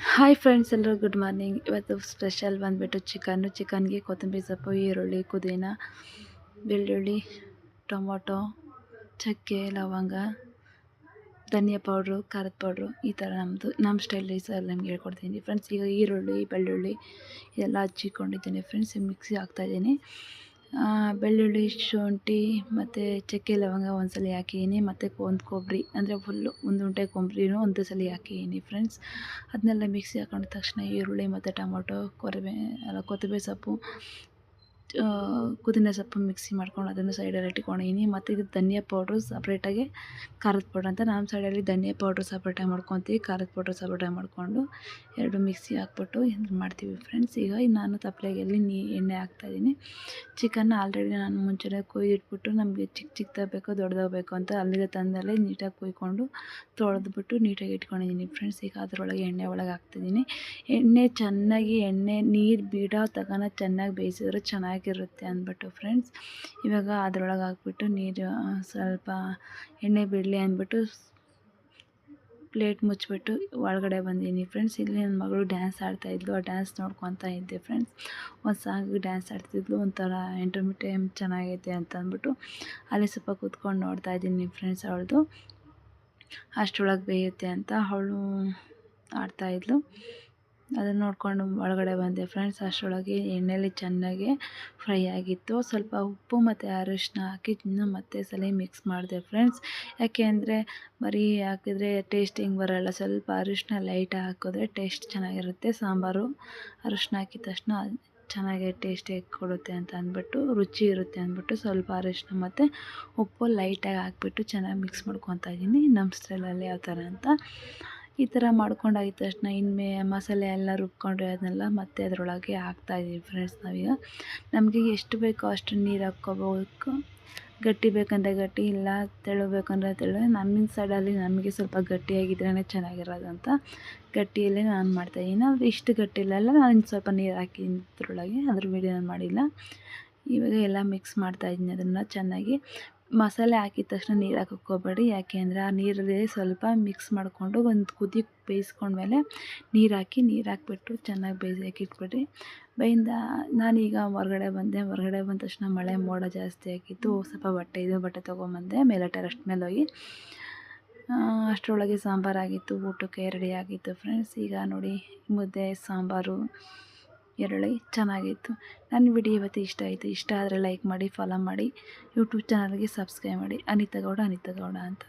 Hi friends, ಎಲ್ಲರೂ good morning. ಇವತ್ತು special ಬಂದುಬಿಟ್ಟು ಚಿಕನ್ಗೆ ಕೊತ್ತಂಬರಿ ಸೊಪ್ಪು, ಈರುಳ್ಳಿ, ಪುದೀನ, ಬೆಳ್ಳುಳ್ಳಿ, ಟೊಮೊಟೊ, ಚಕ್ಕೆ, ಲವಂಗ, ಧನಿಯಾ ಪೌಡ್ರು, ಖಾರದ ಪೌಡ್ರು, ಈ ಥರ ನಮ್ಮ ಸ್ಟೈಲಲ್ಲಿ ನಿಮ್ಗೆ ಹೇಳ್ಕೊಡ್ತೀನಿ ಫ್ರೆಂಡ್ಸ್. ಈಗ ಈರುಳ್ಳಿ, ಬೆಳ್ಳುಳ್ಳಿ ಎಲ್ಲ ಹಚ್ಚಿಕೊಂಡಿದ್ದೀನಿ ಫ್ರೆಂಡ್ಸ್. ಮಿಕ್ಸಿ ಹಾಕ್ತಾಯಿದ್ದೀನಿ. ಬೆಳ್ಳುಳ್ಳಿ, ಶುಂಠಿ ಮತ್ತು ಚಕ್ಕೆ, ಲವಂಗ ಒಂದ್ಸಲ ಹಾಕಿದ್ದೀನಿ. ಮತ್ತು ಒಂದು ಕೊಬ್ಬರಿ ಅಂದರೆ ಫುಲ್ಲು ಒಂದು ಉಂಟೆ ಕೊಬ್ಬರಿನೂ ಒಂದೇ ಸಲ ಹಾಕಿದ್ದೀನಿ ಫ್ರೆಂಡ್ಸ್. ಅದನ್ನೆಲ್ಲ ಮಿಕ್ಸಿ ಹಾಕೊಂಡ ತಕ್ಷಣ ಈರುಳ್ಳಿ ಮತ್ತು ಟೊಮೊಟೊ, ಕೊತ್ತಂಬರಿ ಸೊಪ್ಪು, ಪುದೀನ ಸೊಪ್ಪು ಮಿಕ್ಸಿ ಮಾಡ್ಕೊಂಡು ಅದನ್ನು ಸೈಡಲ್ಲಿ ಇಟ್ಕೊಂಡಿದ್ದೀನಿ. ಮತ್ತು ಇದು ಧನಿಯಾ ಪೌಡ್ರು ಸಪ್ರೇಟಾಗಿ, ಖಾರದ ಪೌಡ್ರ್ ಅಂತ ನಮ್ಮ ಸೈಡಲ್ಲಿ ಧನಿಯಾ ಪೌಡ್ರು ಸಪ್ರೇಟಾಗಿ ಮಾಡ್ಕೊತೀವಿ, ಖಾರದ ಪೌಡ್ರು ಸಪ್ರೇಟಾಗಿ ಮಾಡಿಕೊಂಡು ಎರಡು ಮಿಕ್ಸಿ ಹಾಕ್ಬಿಟ್ಟು ಇದು ಮಾಡ್ತೀವಿ ಫ್ರೆಂಡ್ಸ್. ಈಗ ನಾನು ತಪ್ಪಲೆಯಲ್ಲಿ ಎಣ್ಣೆ ಹಾಕ್ತಾಯಿದ್ದೀನಿ. ಚಿಕನ್ನ ಆಲ್ರೆಡಿ ನಾನು ಮುಂಚೆನೇ ಕೊಯ್ದಿಟ್ಬಿಟ್ಟು, ನಮಗೆ ಚಿಕ್ಕದಾಗಿ ಬೇಕು ದೊಡ್ಡದಾಗಿ ಬೇಕು ಅಂತ ಅಲ್ಲಿಗೆ ತಂದಲ್ಲೇ ನೀಟಾಗಿ ಕೊಯ್ಕೊಂಡು ತೊಳೆದ್ಬಿಟ್ಟು ನೀಟಾಗಿ ಇಟ್ಕೊಂಡಿದ್ದೀನಿ ಫ್ರೆಂಡ್ಸ್. ಈಗ ಅದರೊಳಗೆ ಎಣ್ಣೆ ಒಳಗೆ ಹಾಕ್ತಿದ್ದೀನಿ. ಎಣ್ಣೆ ಚೆನ್ನಾಗಿ ನೀರು ಬಿಡೋ ತನಕ ಚೆನ್ನಾಗಿ ಬೇಯಿಸಿದ್ರೆ ಚೆನ್ನಾಗಿರುತ್ತೆ ಅಂದ್ಬಿಟ್ಟು ಫ್ರೆಂಡ್ಸ್. ಇವಾಗ ಅದರೊಳಗೆ ಹಾಕ್ಬಿಟ್ಟು ನೀರು ಸ್ವಲ್ಪ ಎಣ್ಣೆ ಬಿಡಲಿ ಅಂದ್ಬಿಟ್ಟು ಪ್ಲೇಟ್ ಮುಚ್ಚಿಬಿಟ್ಟು ಒಳಗಡೆ ಬಂದೀನಿ ಫ್ರೆಂಡ್ಸ್. ಇಲ್ಲಿ ನನ್ನ ಮಗಳು ಡ್ಯಾನ್ಸ್ ಆಡ್ತಾಯಿದ್ಲು, ಆ ಡ್ಯಾನ್ಸ್ ನೋಡ್ಕೊತಾ ಇದ್ದೆ ಫ್ರೆಂಡ್ಸ್. ಒಂದು ಸಾಂಗಿಗೆ ಡ್ಯಾನ್ಸ್ ಆಡ್ತಿದ್ಲು, ಒಂಥರ ಎಂಟರ್ಟೈನ್ಮೆಂಟ್ ಚೆನ್ನಾಗೈತೆ ಅಂತ ಅಂದ್ಬಿಟ್ಟು ಅಲ್ಲಿ ಸ್ವಲ್ಪ ಕೂತ್ಕೊಂಡು ನೋಡ್ತಾ ಇದ್ದೀನಿ ಫ್ರೆಂಡ್ಸ್. ಅವಳದು ಅಷ್ಟರೊಳಗೆ ಬೇಯುತ್ತೆ ಅಂತ ಅವಳು ಆಡ್ತಾಯಿದ್ಲು, ಅದನ್ನು ನೋಡಿಕೊಂಡು ಒಳಗಡೆ ಬಂದೆ ಫ್ರೆಂಡ್ಸ್. ಅಷ್ಟರೊಳಗೆ ಎಣ್ಣೆಯಲ್ಲಿ ಚೆನ್ನಾಗಿ ಫ್ರೈ ಆಗಿತ್ತು. ಸ್ವಲ್ಪ ಉಪ್ಪು ಮತ್ತು ಅರಿಶಿನ ಹಾಕಿ ಮತ್ತೆ ಸಲ ಮಿಕ್ಸ್ ಮಾಡಿದೆ ಫ್ರೆಂಡ್ಸ್. ಯಾಕೆ ಅಂದರೆ ಬರೀ ಹಾಕಿದರೆ ಟೇಸ್ಟಿಂಗ್ ಬರೋಲ್ಲ, ಸ್ವಲ್ಪ ಅರಿಶಿನ ಲೈಟಾಗಿ ಹಾಕಿದ್ರೆ ಟೇಸ್ಟ್ ಚೆನ್ನಾಗಿರುತ್ತೆ. ಸಾಂಬಾರು ಅರಿಶಿನ ಹಾಕಿದ ತಕ್ಷಣ ಚೆನ್ನಾಗಿ ಟೇಸ್ಟಿಯಾಗಿ ಕೊಡುತ್ತೆ ಅಂತ ಅಂದ್ಬಿಟ್ಟು, ರುಚಿ ಇರುತ್ತೆ ಅಂದ್ಬಿಟ್ಟು ಸ್ವಲ್ಪ ಅರಿಶಿನ ಮತ್ತು ಉಪ್ಪು ಲೈಟಾಗಿ ಹಾಕ್ಬಿಟ್ಟು ಚೆನ್ನಾಗಿ ಮಿಕ್ಸ್ ಮಾಡ್ಕೊತಾ ಇದ್ದೀನಿ. ನಮ್ಮ ಸ್ಟೈಲಲ್ಲಿ ಯಾವ ಥರ ಅಂತ ಈ ಥರ ಮಾಡ್ಕೊಂಡಾಗಿದ ತಕ್ಷಣ ಮಸಾಲೆ ಎಲ್ಲ ರುಬ್ಕೊಂಡು ಅದನ್ನೆಲ್ಲ ಮತ್ತೆ ಅದರೊಳಗೆ ಹಾಕ್ತಾಯಿದ್ದೀವಿ ಫ್ರೆಂಡ್ಸ್. ನಾವೀಗ ನಮಗೆ ಎಷ್ಟು ಬೇಕೋ ಅಷ್ಟು ನೀರು ಹಾಕ್ಕೋಬೇಕು. ಗಟ್ಟಿ ಬೇಕಂದರೆ ಗಟ್ಟಿ, ಇಲ್ಲ ತೆಳು ಬೇಕಂದರೆ ತೆಳು. ನಮ್ಮ ಸೈಡಲ್ಲಿ ನಮಗೆ ಸ್ವಲ್ಪ ಗಟ್ಟಿಯಾಗಿದ್ರೇ ಚೆನ್ನಾಗಿರೋದು ಅಂತ ಗಟ್ಟಿಯಲ್ಲೇ ನಾನು ಮಾಡ್ತಾಯಿದ್ದೀನಿ. ಅದು ಇಷ್ಟು ಗಟ್ಟಿ ಇಲ್ಲ, ನಾನು ಇನ್ನು ಸ್ವಲ್ಪ ನೀರು ಹಾಕಿದ್ದೀನಿ ಇದ್ರೊಳಗೆ, ಅದ್ರ ವಿಡಿಯೋ ಮಾಡಿಲ್ಲ. ಇವಾಗ ಎಲ್ಲ ಮಿಕ್ಸ್ ಮಾಡ್ತಾಯಿದ್ದೀನಿ ಅದನ್ನು ಚೆನ್ನಾಗಿ. ಮಸಾಲೆ ಹಾಕಿದ ತಕ್ಷಣ ನೀರು ಹಾಕೋಕ್ಕೆ ಹೋಗಬೇಡಿ, ಯಾಕೆ ಅಂದರೆ ಆ ನೀರಲ್ಲಿ ಸ್ವಲ್ಪ ಮಿಕ್ಸ್ ಮಾಡಿಕೊಂಡು ಒಂದು ಕುದಿ ಬೇಯಿಸ್ಕೊಂಡ್ಮೇಲೆ ನೀರು ಹಾಕಿಬಿಟ್ಟು ಚೆನ್ನಾಗಿ ಬೇಯಿಸೋಕೆ ಇಟ್ಬಿಡ್ರಿ. ನಾನೀಗ ಹೊರಗಡೆ ಬಂದ ತಕ್ಷಣ ಮಳೆ ಮೋಡ ಜಾಸ್ತಿ ಆಗಿತ್ತು. ಸ್ವಲ್ಪ ಬಟ್ಟೆ ತೊಗೊಂಬಂದೆ ಮೇಲೆ ಟೆರೆಸ್ ಮೇಲೆ ಹೋಗಿ. ಅಷ್ಟರೊಳಗೆ ಸಾಂಬಾರಾಗಿತ್ತು, ಊಟಕ್ಕೆ ರೆಡಿ ಆಗಿತ್ತು ಫ್ರೆಂಡ್ಸ್. ಈಗ ನೋಡಿ ಮುದ್ದೆ, ಸಾಂಬಾರು, ಈರುಳ್ಳಿ ಚೆನ್ನಾಗಿತ್ತು. ನನ್ನ ವಿಡಿಯೋ ಇವತ್ತು ಇಷ್ಟ ಆದರೆ ಲೈಕ್ ಮಾಡಿ, ಫಾಲೋ ಮಾಡಿ, ಯೂಟ್ಯೂಬ್ ಚಾನಲ್ಗೆ ಸಬ್ಸ್ಕ್ರೈಬ್ ಮಾಡಿ. ಅನಿತಾ ಗೌಡ ಅಂತ.